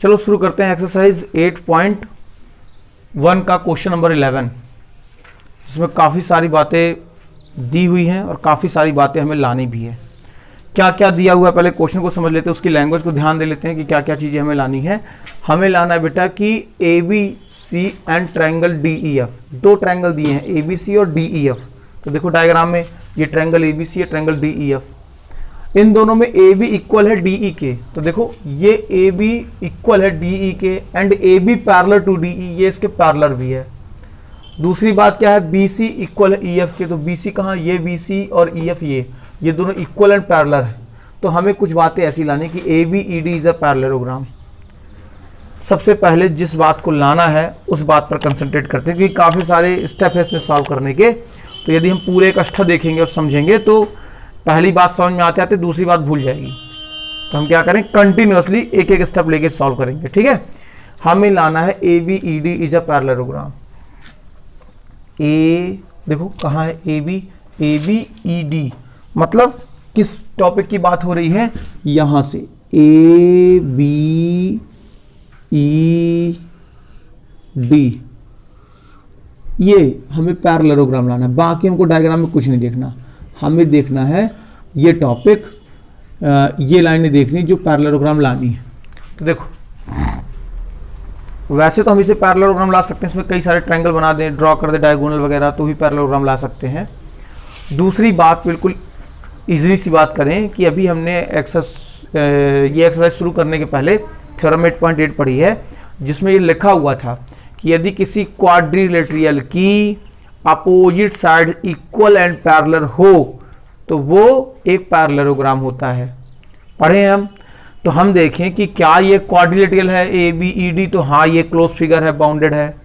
चलो शुरू करते हैं एक्सरसाइज 8.1 का क्वेश्चन नंबर 11। इसमें काफ़ी सारी बातें दी हुई हैं और काफ़ी सारी बातें हमें लानी भी है। क्या क्या दिया हुआ है पहले क्वेश्चन को समझ लेते हैं, उसकी लैंग्वेज को ध्यान दे लेते हैं कि क्या क्या चीज़ें हमें लानी है। हमें लाना है बेटा कि A B C and triangle D E F, दो ट्रायंगल दिए हैं ए बी सी और डी ई एफ। तो देखो डायग्राम में ये ट्रायंगल ए बी सी है, ट्रायंगल डी ई एफ, इन दोनों में ए बी इक्वल है डी ई के। तो देखो ये ए बी इक्वल है डी ई के and A B parallel to D E, ये इसके पैरेलल भी है। दूसरी बात क्या है, बी सी इक्वल है ई एफ के। तो बी सी कहाँ, ये बी सी और ई एफ ये दोनों इक्वल एंड पैरेलल है। तो हमें कुछ बातें ऐसी लानी कि A B E D is a parallelogram. सबसे पहले जिस बात को लाना है उस बात पर कंसंट्रेट करते हैं, क्योंकि काफ़ी सारे स्टेप है इसमें सॉल्व करने के। तो यदि हम पूरे एक अष्टा देखेंगे और समझेंगे तो पहली बात समझ में आते आते दूसरी बात भूल जाएगी। तो हम क्या करें, कंटिन्यूअसली एक एक स्टेप लेके सॉल्व करेंगे, ठीक है। हमें लाना है A B E D is a parallelogram. A देखो कहाँ है ए बी ई डी, मतलब किस टॉपिक की बात हो रही है, यहां से ए बी ई डी, ये हमें पैरेललोग्राम लाना है। बाकी हमको डायग्राम में कुछ नहीं देखना, हमें देखना है ये टॉपिक, ये लाइनें देखनी जो पैरेललोग्राम लानी है। तो देखो वैसे तो हम इसे पैरेललोग्राम ला सकते हैं, इसमें कई सारे ट्रायंगल बना दें, ड्रॉ कर दें डायगोनल वगैरह, तो ही पैरेललोग्राम ला सकते हैं। दूसरी बात बिल्कुल इजीली सी बात करें कि अभी हमने ये एक्सरसाइज शुरू करने के पहले थ्योरम 8.8 पढ़ी है, जिसमें ये लिखा हुआ था कि यदि किसी क्वाड्रिलेटरल की opposite side equal and parallel हो तो वो एक पैरेललोग्राम होता है। पढ़े हम, तो हम देखें कि क्या ये क्वाड्रिलेटरल है ए बी ई डी, तो हाँ ये क्लोज फिगर है, बाउंडेड है,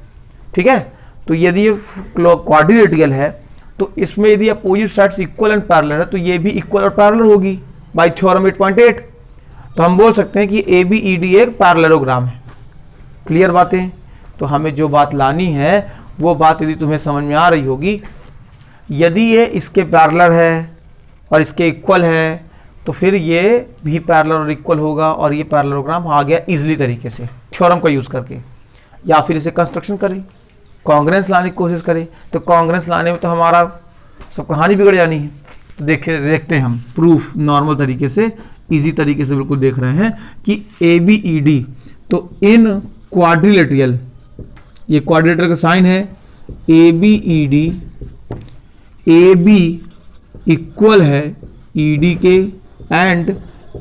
ठीक है। तो यदि ये क्वाड्रिलेटरल है तो इसमें यदि opposite sides equal and parallel है तो ये भी इक्वल और पैरेलल होगी बाय थ्योरम 8.8। तो हम बोल सकते हैं कि ए बी ई डी एक पैरेललोग्राम है। क्लियर बातें। तो हमें जो बात लानी है वो बात यदि तुम्हें समझ में आ रही होगी, यदि ये इसके पैरेलल है और इसके इक्वल है तो फिर ये भी पैरेलल और इक्वल होगा और ये पैरेललोग्राम आ गया इजीली तरीके से थ्योरम का यूज़ करके। या फिर इसे कंस्ट्रक्शन करें, कांग्रेंस लाने की कोशिश करें, तो कांग्रेंस लाने में तो हमारा सब कहानी बिगड़ जानी है। तो देखते हैं हम प्रूफ नॉर्मल तरीके से, इजी तरीके से बिल्कुल देख रहे हैं कि ए बी ई डी, तो इन क्वाड्रिलेटरल, ये क्वाड्रिलेटरल का साइन है A B E D, A B equal है ई डी के एंड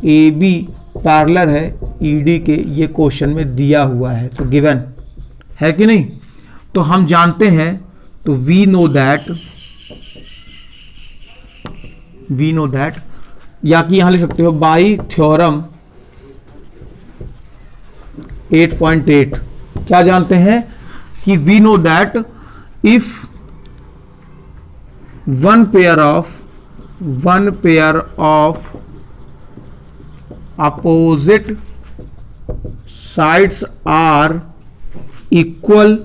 ए बी पैरेलल है ई डी के, ये क्वेश्चन में दिया हुआ है, तो गिवन है कि नहीं। तो हम जानते हैं, तो वी नो दैट, या कि यहां लिख सकते हो बाई थ्योरम 8.8 क्या जानते हैं कि we know that if one pair of opposite sides are equal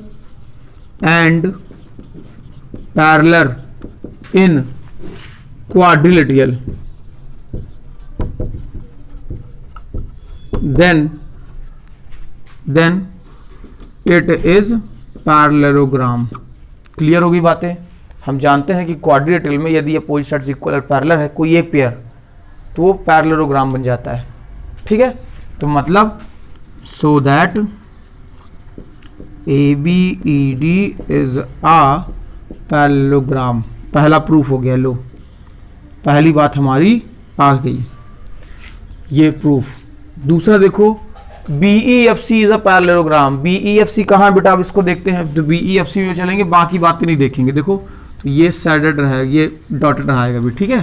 and parallel in quadrilateral, then it is parallelogram। Clear होगी बातें। हम जानते हैं कि क्वाड्रिलेटरल में यदि अपोजिट साइड्स इक्वल और पैरेलल है कोई एक पेयर, तो वो पैरेललोग्राम बन जाता है, ठीक है। तो मतलब so that A B E D is a parallelogram. पहला प्रूफ हो गया, लो पहली बात हमारी आ गई, ये प्रूफ। दूसरा देखो B E F C is a parallelogram. B E F C कहाँ बेटा, अब इसको देखते हैं। तो बी ई एफ सी में चलेंगे, बाकी बातें नहीं देखेंगे। देखो तो ये सैडेड रहेगा, ये डॉटेड रहेगा भी, ठीक है,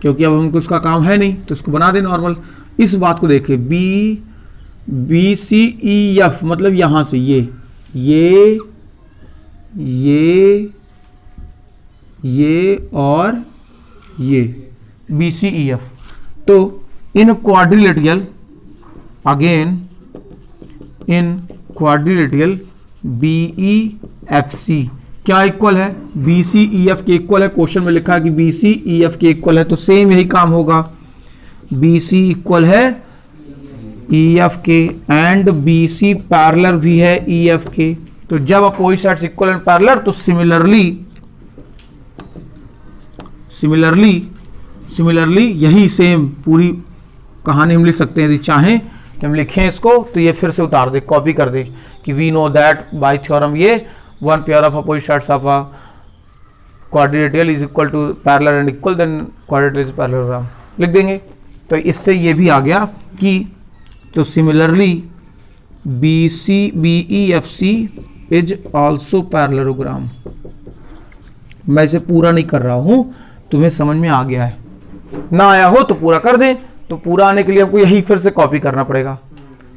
क्योंकि अब हमको उसका काम है नहीं तो इसको बना दे नॉर्मल। इस बात को देखें बी सी ई एफ, मतलब यहां से ये और ये बी सी ई एफ। तो in quadrilateral, again in quadrilateral B E F C क्या इक्वल है, बी सी ई एफ के इक्वल है। क्वेश्चन में लिखा है कि बी सी ई एफ के इक्वल है, तो सेम यही काम होगा। बी सी इक्वल है ई एफ के एंड बी सी पैरेलल भी है ई एफ के। तो जब opposite sides equal and parallel तो सिमिलरली यही सेम पूरी कहानी हम लिख सकते हैं। यदि चाहें कि हम लिखें इसको तो ये फिर से उतार दे, कॉपी कर दे कि we know that by theorem ये one pair of opposite sides of a quadrilateral is equal to parallel and equal, then quadrilateral is parallelogram लिख देंगे। तो इससे ये भी आ गया कि तो similarly B C B E F C is also parallelogram. मैं इसे पूरा नहीं कर रहा हूं, तुम्हें समझ में आ गया है। ना आया हो तो पूरा कर दें, तो पूरा आने के लिए हमको यही फिर से कॉपी करना पड़ेगा।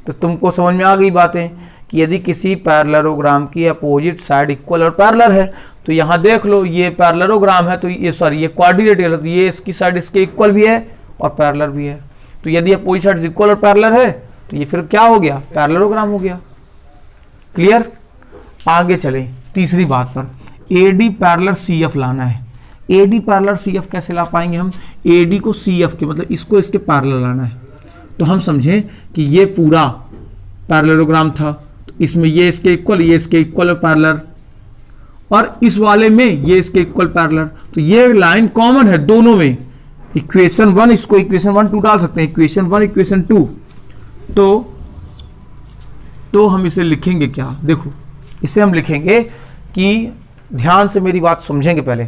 तो तुमको समझ में आ गई बातें कि यदि किसी पैरेललोग्राम की अपोजिट साइड इक्वल और पैरेलल है, तो यहाँ देख लो ये पैरेललोग्राम है, तो ये सॉरी ये क्वाड्रिलेटरल है, तो ये इसकी साइड इसके इक्वल भी है और पैरेलल भी है। तो यदि अपोजिट साइड इक्वल और पैरेलल है तो ये फिर क्या हो गया, पैरेललोग्राम हो गया। क्लियर। आगे चलें तीसरी बात पर, एडी पैरेलल सी एफ लाना है। एडी पैरेलल सी एफ कैसे ला पाएंगे हम, एडी को सी एफ के मतलब इसको इसके पैरेलल लाना है। तो हम समझें कि ये पूरा पैरेललोग्राम था, तो इसमें ये इसके इक्वल, ये इसके इक्वल और पैरेलल, और इस वाले में ये इसके इक्वल पैरेलल। तो ये लाइन कॉमन है दोनों में। इक्वेशन 1 इसको इक्वेशन 1 2 डाल सकते हैं, इक्वेशन 1 इक्वेशन 2। तो हम इसे लिखेंगे क्या, देखो इसे हम लिखेंगे कि ध्यान से मेरी बात समझेंगे। पहले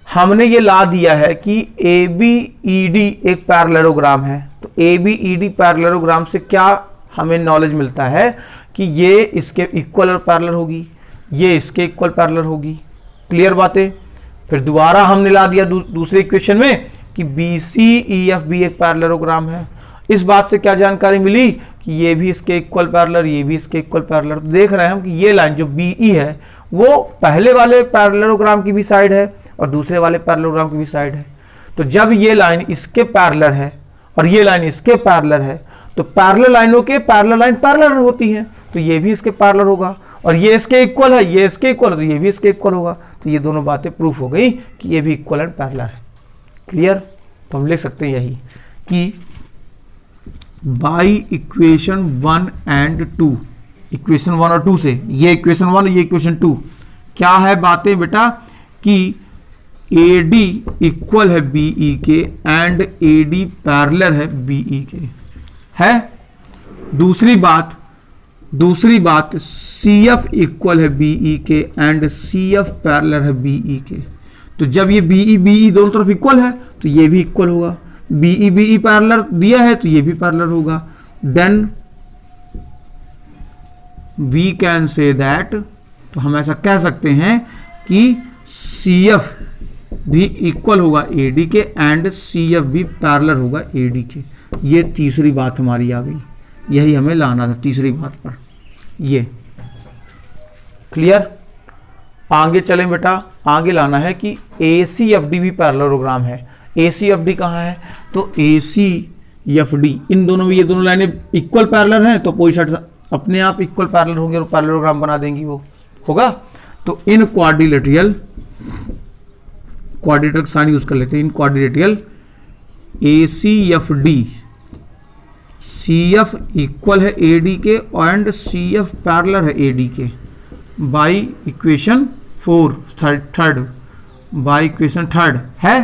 हमने ये ला दिया है कि ए बी ई डी एक पैरेललोग्राम है। तो A B E D parallelogram से क्या हमें नॉलेज मिलता है कि ये इसके इक्वल और पैरेलल होगी, ये इसके इक्वल पैरेलल होगी। क्लियर बातें। फिर दोबारा हमने ला दिया दूसरे इक्वेशन में कि B C E F B एक पैरेललोग्राम है। इस बात से क्या जानकारी मिली कि ये भी इसके इक्वल पैरेलल, ये भी इसके इक्वल पैरेलल। तो देख रहे हैं हम कि ये लाइन जो बी ई है वो पहले वाले पैरेललोग्राम की भी साइड है और दूसरे वाले पैरेललोग्राम की भी साइड है। तो जब ये लाइन इसके पैरेलल है और ये लाइन इसके पैरेलल है, तो पैरेलल लाइनों के पैरेलल लाइन पैरेलल होती हैं, तो ये भी इसके पैरेलल होगा, और ये इसके इक्वल है, ये इसके इक्वल है, तो ये भी इसके इक्वल होगा। तो ये दोनों बातें प्रूफ हो गई कि ये भी इक्वल एंड पैरेलल है। क्लियर। तो हम लिख सकते हैं यही कि बाई इक्वेशन 1 एंड 2, इक्वेशन 1 और 2 से, ये इक्वेशन 1 ये इक्वेशन 2, क्या है बातें बेटा कि AD इक्वल है BE के एंड AD पैरेलल है BE के है। दूसरी बात CF इक्वल है BE के एंड CF पैरेलल है BE के। तो जब ये BE दोनों तरफ इक्वल है तो ये भी इक्वल होगा, BE पैरेलल दिया है तो ये भी पैरेलल होगा। Then we can say that, तो हम ऐसा कह सकते हैं कि CF भी इक्वल होगा AD के एंड CF भी पैरेलल होगा AD के। ये तीसरी बात हमारी आ गई, यही हमें लाना था तीसरी बात पर। ये क्लियर। आगे चलें बेटा, आगे लाना है कि ACFD भी पैरेललोग्राम है। ACFD कहाँ है, तो ACFD इन दोनों में, ये दोनों लाइनें इक्वल पैरेलल हैं, तो अपोजिट साइड अपने आप इक्वल पैरेलल होंगे और पैरेललोग्राम बना देंगी, वो होगा। तो इन क्वाड्रिलेटरल साइन यूज कर लेते हैं। इन क्वाड्रिलेटरल ACFD, CF इक्वल है AD के एंड CF पैरेलल है AD के by equation 4 third, by equation 3 है।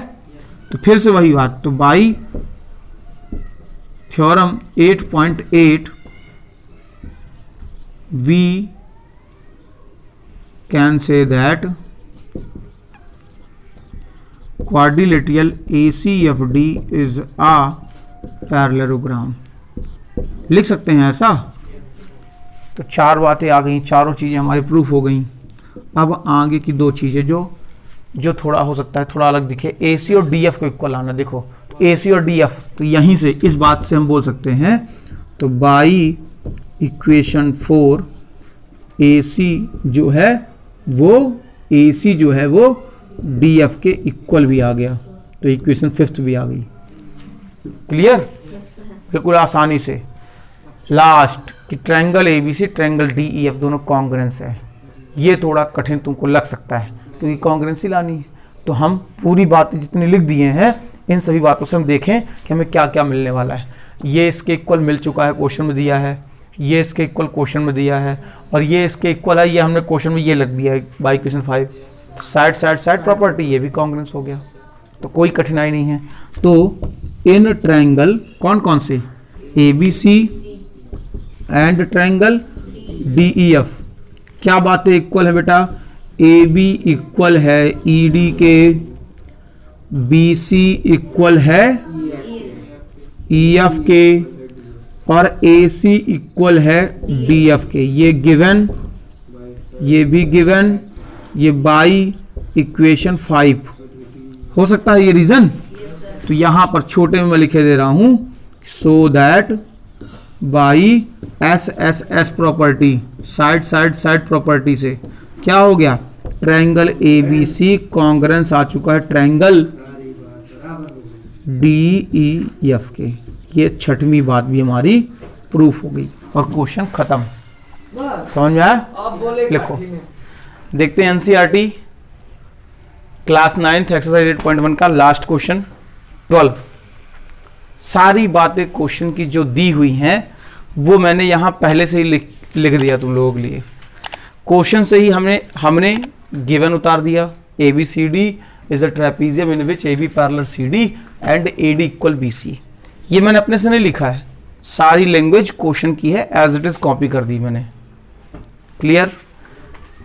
तो फिर से वही बात, तो by theorem 8.8 we can say that quadrilateral ACFD is a parallelogram। लिख सकते हैं ऐसा। तो चार बातें आ गई, चारों चीज़ें हमारी प्रूफ हो गई। अब आगे की दो चीज़ें जो थोड़ा हो सकता है थोड़ा अलग दिखे, AC और DF को इक्वल आना। देखो तो AC और DF, तो यहीं से इस बात से हम बोल सकते हैं, तो बाई इक्वेशन 4 AC जो है वो DF के इक्वल भी आ गया, तो इक्वेशन 5 भी आ गई। क्लियर। बिल्कुल आसानी से। लास्ट कि ट्रायंगल ABC ट्रायंगल DEF दोनों कॉन्ग्रुएंस है। ये थोड़ा कठिन तुमको लग सकता है क्योंकि कॉन्ग्रुएंसी लानी है। तो हम पूरी बातें जितनी लिख दिए हैं इन सभी बातों से हम देखें कि हमें क्या क्या मिलने वाला है। ये इसके इक्वल मिल चुका है, क्वेश्चन में दिया है, ये इसके इक्वल क्वेश्चन में दिया है, और ये इसके इक्वल है, ये हमने क्वेश्चन में ये लग दिया है by question 5। Side side side property, ये भी कॉन्ग्रुएंस हो गया, तो कोई कठिनाई नहीं है। तो इन ट्रायंगल कौन कौन से, ABC एंड ट्रायंगल DEF, क्या बात है, इक्वल है बेटा, AB इक्वल है ED के, BC इक्वल है EF के, और AC इक्वल है DF के। ये गिवन, ये भी गिवन, ये बाई इक्वेशन 5 हो सकता है ये रीजन। तो यहां पर छोटे में मैं लिखे दे रहा हूं, so that by SSS property, side side side property से क्या हो गया, ट्रायंगल ABC कॉन्ग्रुएंस आ चुका है ट्रायंगल DEF के। ये छठवीं बात भी हमारी प्रूफ हो गई और क्वेश्चन खत्म। समझ में आया? लिखो, देखते हैं NCERT क्लास 9th एक्सरसाइज 8.1 का लास्ट क्वेश्चन 12। सारी बातें क्वेश्चन की जो दी हुई हैं वो मैंने यहां पहले से ही लिख दिया तुम लोगों के लिए। क्वेश्चन से ही हमने गिवन उतार दिया, ABCD is a trapezium in which AB parallel CD and AD equal BC। ये मैंने अपने से नहीं लिखा है, सारी लैंग्वेज क्वेश्चन की है, एज इट इज कॉपी कर दी मैंने। क्लियर?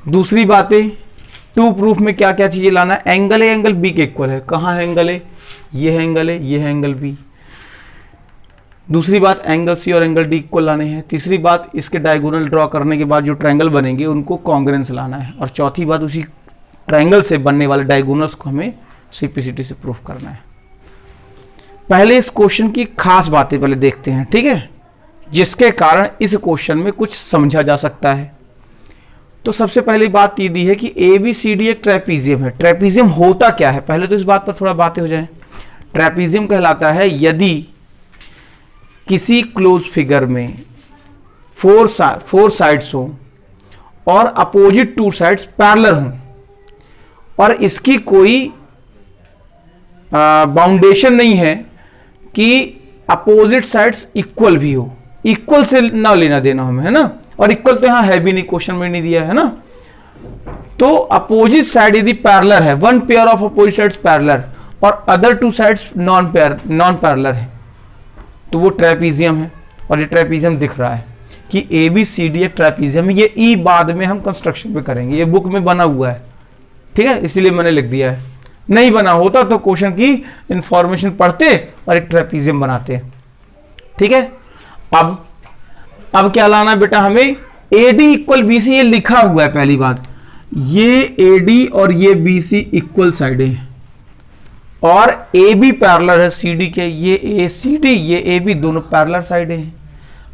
दूसरी बातें, टू प्रूफ में क्या क्या चीजें लाना है, एंगल ए एंगल बी के इक्वल है। कहाँ है एंगल ए? ये है एंगल ए, ये है एंगल बी। दूसरी बात, एंगल सी और एंगल डी इक्वल लाने हैं। तीसरी बात, इसके डायगोनल ड्रॉ करने के बाद जो ट्रायंगल बनेंगे उनको कॉन्ग्रुएंस लाना है। और चौथी बात, उसी ट्रायंगल से बनने वाले डायगोनल्स को हमें सिंप्लिसिटी से प्रूफ करना है। पहले इस क्वेश्चन की खास बातें पहले देखते हैं, ठीक है, जिसके कारण इस क्वेश्चन में कुछ समझा जा सकता है। तो सबसे पहली बात ये दी है कि ABCD एक ट्रेपीजियम है। ट्रेपीजियम होता क्या है, पहले तो इस बात पर थोड़ा बातें हो जाए। ट्रेपीजियम कहलाता है यदि किसी क्लोज फिगर में फोर साइड्स हो और अपोजिट टू साइड्स पैरेलल हों और इसकी कोई बाउंडेशन नहीं है कि अपोजिट साइड्स इक्वल भी हो। इक्वल से ना लेना देना हमें, है ना, और इक्वल तो यहां है भी नहीं, क्वेश्चन में नहीं दिया है ना। तो अपोजिट साइड यदि पैरेलल है, one pair of opposite sides parallel और other two sides non parallel है, तो वो ट्रेपीजियम है। और ये ट्रेपीजियम दिख रहा है कि ABCD एक ट्रेपीजियम है। ये ई बाद में हम कंस्ट्रक्शन में करेंगे, ये बुक में बना हुआ है, ठीक है, इसीलिए मैंने लिख दिया है। नहीं बना होता तो क्वेश्चन की इंफॉर्मेशन पढ़ते और एक ट्रेपीजियम बनाते, ठीक है। अब क्या लाना है बेटा हमें, AD इक्वल BC, ये लिखा हुआ है। पहली बात, ये AD और ये BC इक्वल साइडें हैं और AB पैरेलल है CD के, ये ACD ये AB दोनों पैरेलल साइडें हैं।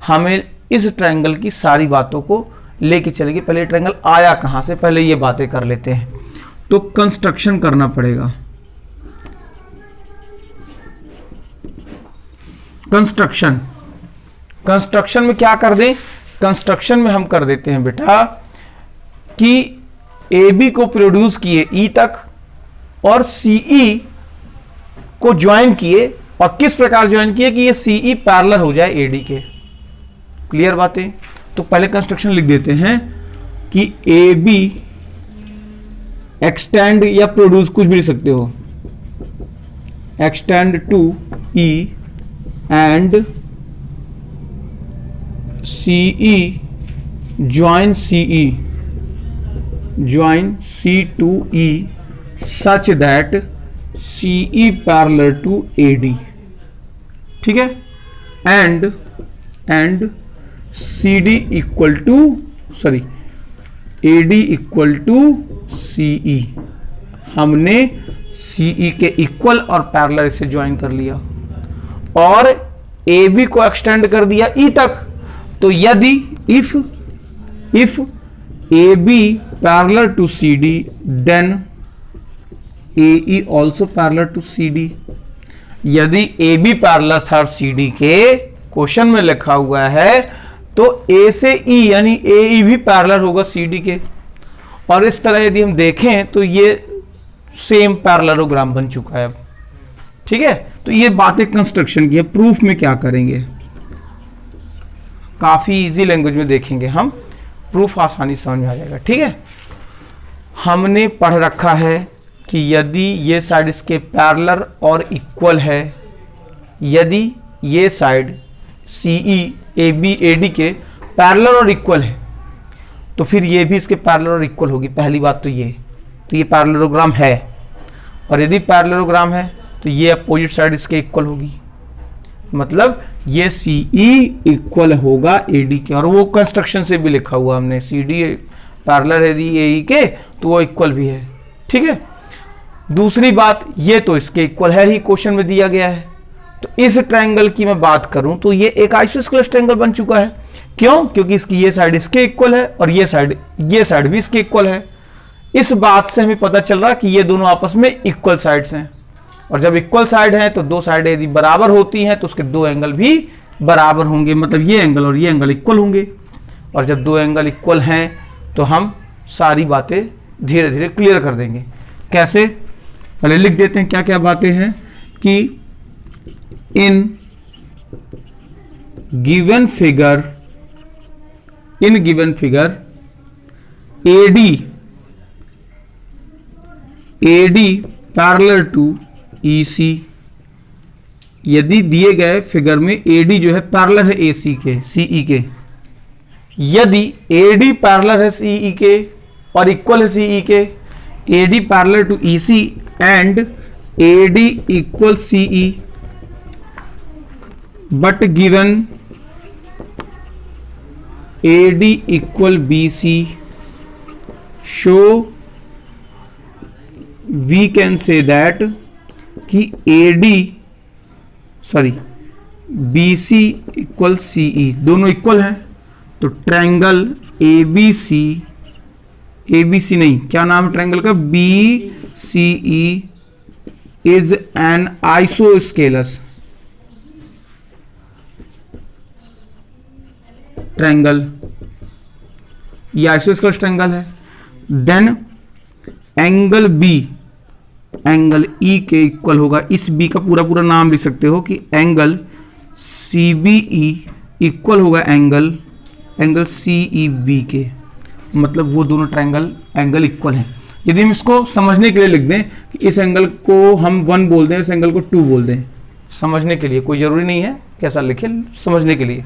हमें इस ट्रायंगल की सारी बातों को लेके चलेंगे। पहले ट्रायंगल आया कहां से, पहले ये बातें कर लेते हैं। तो कंस्ट्रक्शन करना पड़ेगा। कंस्ट्रक्शन में क्या कर दें, कंस्ट्रक्शन में हम कर देते हैं बेटा कि AB को प्रोड्यूस किए E तक और CE को ज्वाइन किए, और किस प्रकार ज्वाइन किए कि ये CE पैरेलल हो जाए AD के। क्लियर बातें? तो पहले कंस्ट्रक्शन लिख देते हैं कि AB एक्सटेंड या प्रोड्यूस, कुछ भी लिख सकते हो, extend to E and CE join C to E such that CE parallel to AD, ठीक है, and CD equal to AD equal to CE। हमने CE के इक्वल और पैरेलल से ज्वाइन कर लिया और AB को एक्सटेंड कर दिया E तक। तो यदि if AB parallel to CD then AE also parallel to CD। यदि AB पैरेलल था CD के, क्वेश्चन में लिखा हुआ है, तो A से E यानी AE भी पैरेलल होगा CD के। और इस तरह यदि हम देखें तो ये सेम पैरेललोग्राम बन चुका है अब, ठीक है। तो तो ये बातें कंस्ट्रक्शन की है। प्रूफ में क्या करेंगे, काफी इजी लैंग्वेज में देखेंगे हम, प्रूफ आसानी समझ में आ जाएगा। ठीक है, हमने पढ़ रखा है कि यदि ये साइड इसके पैरेलल और इक्वल है, यदि ये साइड CE AB AD के पैरेलल और इक्वल है, तो फिर ये भी इसके पैरेलल और इक्वल होगी। पहली बात तो ये पैरेललोग्राम है, और यदि पैरेललोग्राम है तो ये अपोजिट साइड इसके इक्वल होगी, मतलब ये CE इक्वल होगा AD के। और वो कंस्ट्रक्शन से भी लिखा हुआ हमने, CD पैरेलल है यदि AE के तो वो इक्वल भी है। ठीक है, दूसरी बात, ये तो इसके इक्वल है ही, क्वेश्चन में दिया गया है। तो इस ट्रायंगल की मैं बात करूं तो ये एक आइसोस्केलेस ट्रायंगल बन चुका है। क्यों? क्योंकि इसकी ये साइड इसके इक्वल है और ये साइड भी इसके इक्वल है। इस बात से हमें पता चल रहा कि ये दोनों आपस में इक्वल साइड्स हैं, और जब इक्वल साइड है तो दो साइड यदि बराबर होती हैं तो उसके दो एंगल भी बराबर होंगे, मतलब ये एंगल और ये एंगल इक्वल होंगे। और जब दो एंगल इक्वल हैं तो हम सारी बातें धीरे धीरे क्लियर कर देंगे। कैसे, पहले लिख देते हैं क्या क्या बातें हैं कि in given figure AD parallel to EC, यदि दिए गए फिगर में AD जो है पैरेलल है AC के, CE के, यदि AD पैरेलल है CE के और इक्वल है CE के, AD parallel to EC and AD equal CE, but given AD equal BC, show we can say that कि BC इक्वल CE, दोनों इक्वल हैं। तो ट्रायंगल ABC नहीं, क्या नाम है ट्रायंगल का, BCE is an isosceles triangle, ये आइसोस्केलस ट्रायंगल है। Then angle B angle E के इक्वल होगा। इस B का पूरा नाम लिख सकते हो कि एंगल CBE इक्वल होगा एंगल CEB के, मतलब वो दोनों ट्रायंगल एंगल इक्वल हैं। यदि हम इसको समझने के लिए लिख दें कि इस एंगल को हम 1 बोल दें, इस एंगल को 2 बोल दें, समझने के लिए, कोई जरूरी नहीं है कैसा लिखे, समझने के लिए,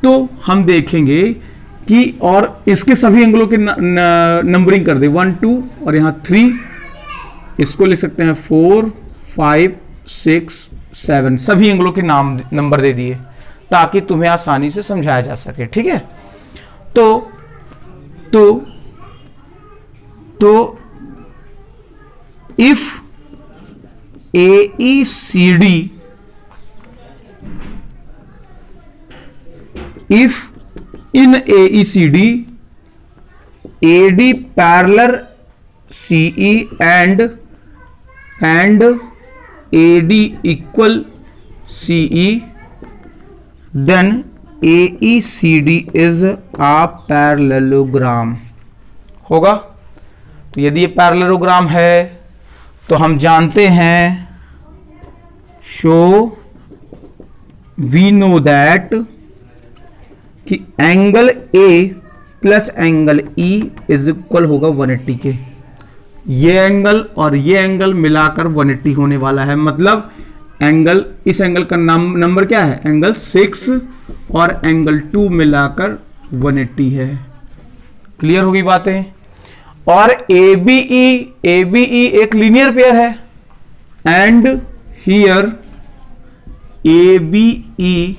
तो हम देखेंगे कि, और इसके सभी एंगलों के नंबरिंग कर दे 1 2 और यहाँ 3, इसको लिख सकते हैं 4 5 6 7, सभी एंगलों के नाम नंबर दे दिए ताकि तुम्हें आसानी से समझाया जा सके। ठीक है, तो if AECD, if in AECD AD parallel CE and AD equal CE, then AECD is a parallelogram होगा। तो यदि ये पैरेललोग्राम है तो हम जानते हैं, शो वी नो दैट कि angle A plus angle E is equal होगा 180 के। ये एंगल और ये एंगल मिलाकर 180 होने वाला है, मतलब एंगल, इस एंगल का नंबर क्या है, एंगल 6 और एंगल 2 मिलाकर 180 है। क्लियर होगी बातें। और ABE एक लीनियर पेयर है, and here ABE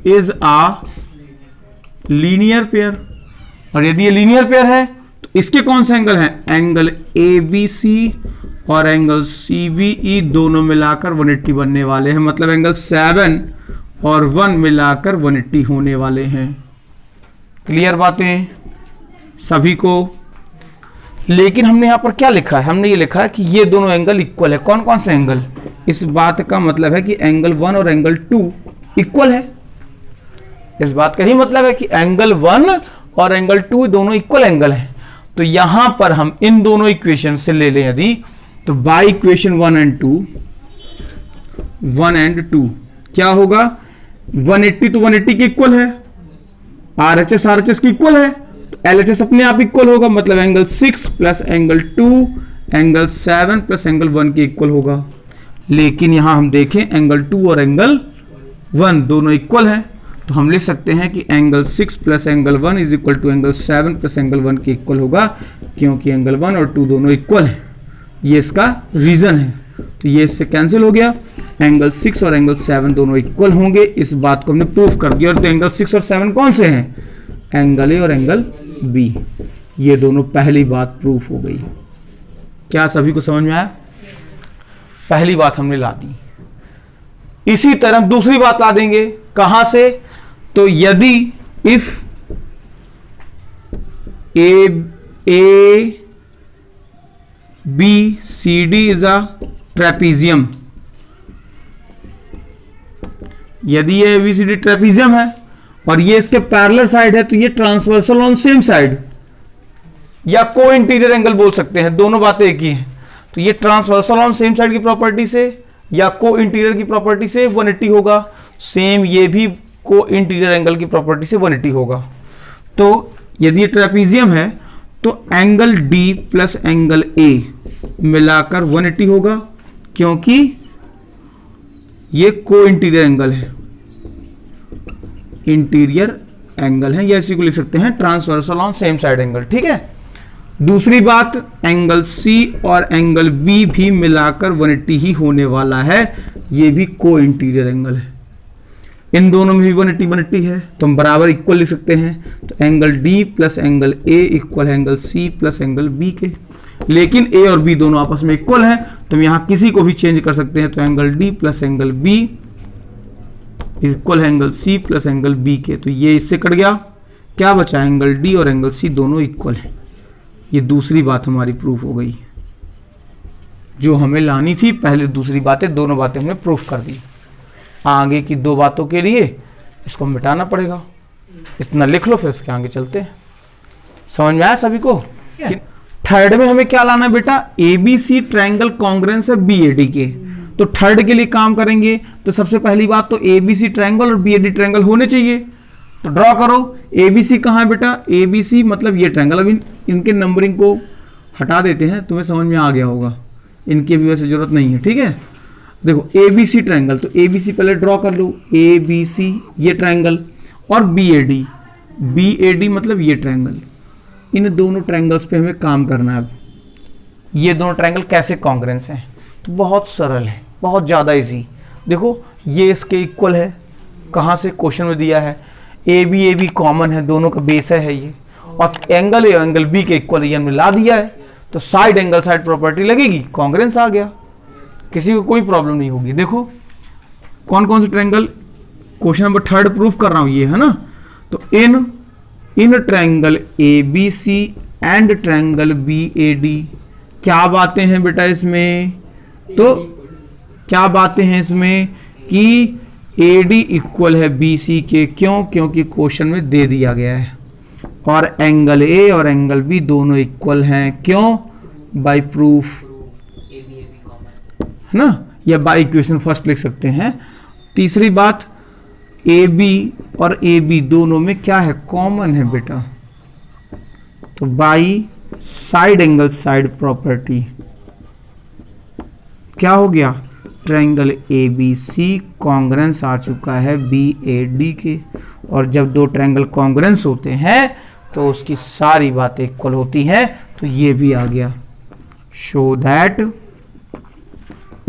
is a linear pair. और यदि ये लीनियर पेयर है तो इसके कौन से एंगल हैं, एंगल ABC और एंगल CBE दोनों मिलाकर 180 बनने वाले हैं, मतलब एंगल 7 और 1 मिलाकर 180 होने वाले हैं। क्लियर बातें सभी को। लेकिन हमने यहां पर क्या लिखा है, हमने ये लिखा है कि ये दोनों एंगल इक्वल है। कौन कौन से एंगल, इस बात का मतलब है कि एंगल 1 और एंगल 2 इक्वल है। इस बात का ही मतलब है कि एंगल 1 और एंगल 2 दोनों इक्वल एंगल हैं। तो यहां पर हम इन दोनों इक्वेशन से ले लें यदि, तो बाय इक्वेशन 1 एंड 2 1 एंड 2 क्या होगा, 180 तो 180 के इक्वल है, RHS RHS की इक्वल है, तो LHS अपने आप इक्वल होगा, मतलब angle 6 plus angle 2 angle 7 plus angle 1 के इक्वल होगा। लेकिन यहां हम देखें एंगल 2 और एंगल 1 दोनों इक्वल हैं, तो हम लिख सकते हैं कि angle 6 plus angle 1 is equal to angle 7 plus angle 1 के इक्वल होगा, क्योंकि एंगल 1 और 2 दोनों इक्वल हैं। ये इसका रीजन है, तो ये इससे कैंसिल हो गया। एंगल 6 और एंगल 7 दोनों इक्वल होंगे, इस बात को हमने प्रूफ कर दिया। और तो एंगल 6 और 7 कौन से हैं, एंगल ए और एंगल बी, ये दोनों पहली बात प्रूफ हो गई। क्या सभी को समझ में आया? पहली बात हमने ला दी। इसी तरह दूसरी बात ला देंगे, कहां से, तो यदि if A B C D is a trapezium, यदि ये ABCD ट्रेपीजियम है और ये इसके पैरेलल साइड है, तो ये ट्रांसवर्सल ऑन सेम साइड या को इंटीरियर एंगल बोल सकते हैं, दोनों बातें एक ही हैं। तो ये ट्रांसवर्सल ऑन सेम साइड की प्रॉपर्टी से या को इंटीरियर की प्रॉपर्टी से 180 होगा, सेम ये भी को इंटीरियर एंगल की प्रॉपर्टी से 180 होगा। तो यदि ये ट्रेपीजियम है तो angle D plus angle A मिलाकर 180 होगा, क्योंकि ये को इंटीरियर एंगल है, इंटीरियर एंगल है, या इसी को लिख सकते हैं transversal on same side angle. ठीक है। दूसरी बात, एंगल C और एंगल B भी मिलाकर 180 ही होने वाला है, ये भी को इंटीरियर एंगल है, इन दोनों में भी 180 है, तो हम बराबर इक्वल लिख सकते हैं। तो angle D plus angle A equal है angle C plus angle B के, लेकिन A और B दोनों आपस में इक्वल हैं, तो हम यहां किसी को भी चेंज कर सकते हैं। तो angle D plus angle B equal है angle C plus angle B के, तो ये इससे कट गया, क्या बचा, एंगल D और एंगल C दोनों इक्वल हैं। ये दूसरी बात हमारी प्रूफ हो गई, जो हमें लानी थी। पहले दूसरी बातें, दोनों बातें हमने प्रूफ कर दी। आगे की दो बातों के लिए इसको मिटाना पड़ेगा, इतना लिख लो, फिर इसके आगे चलते हैं। समझ में आया सभी को? थर्ड में हमें क्या लाना है बेटा, ABC ट्रायंगल कॉन्ग्रेंस है BAD के। तो थर्ड के लिए काम करेंगे, तो सबसे पहली बात तो ABC ट्रायंगल और BAD ट्रायंगल होने चाहिए। तो ड्रॉ करो, ABC कहाँ है बेटा, ABC मतलब ये ट्रायंगल। अब इनके नंबरिंग को हटा देते हैं, तुम्हें समझ में आ गया होगा, इनकी भी वैसे जरूरत नहीं है। ठीक है, देखो ABC ट्रायंगल, तो ABC पहले ड्रॉ कर लो, ABC ये ट्रायंगल, और BAD मतलब ये ट्रायंगल। इन दोनों ट्रायंगल्स पे हमें काम करना है। अब ये दोनों ट्रायंगल कैसे कॉन्ग्रेंस हैं, तो बहुत सरल है, बहुत ज़्यादा इजी। देखो ये इसके इक्वल है, कहाँ से, क्वेश्चन में दिया है। AB कॉमन है, दोनों का बेस है ये, और एंगल A और एंगल B के इक्वल ये हमने ला दिया है, तो साइड एंगल साइड प्रॉपर्टी लगेगी, कॉन्ग्रेंस आ गया, किसी को कोई प्रॉब्लम नहीं होगी। देखो कौन कौन से ट्रायंगल, क्वेश्चन नंबर 3 प्रूफ कर रहा हूं, ये है ना। तो in triangle ABC and triangle BAD, क्या बातें हैं बेटा इसमें, तो क्या बातें हैं इसमें कि AD इक्वल है BC के, क्यों, क्योंकि क्वेश्चन में दे दिया गया है। और एंगल A और एंगल B दोनों इक्वल हैं, क्यों, बाय प्रूफ, है ना, या बाय इक्वेशन फर्स्ट लिख सकते हैं। तीसरी बात, AB और AB दोनों में क्या है, कॉमन है बेटा, तो by side angle side property क्या हो गया, ट्रायंगल ABC कॉन्ग्रेंस आ चुका है BAD के। और जब दो ट्रायंगल कॉन्ग्रेंस होते हैं तो उसकी सारी बातें इक्वल होती हैं, तो ये भी आ गया, show that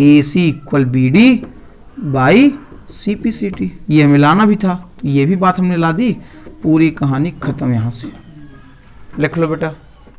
AC equal BD by CPCT। ये हमें लाना भी था, तो ये भी बात हमने ला दी, पूरी कहानी खत्म। यहां से लिख लो बेटा।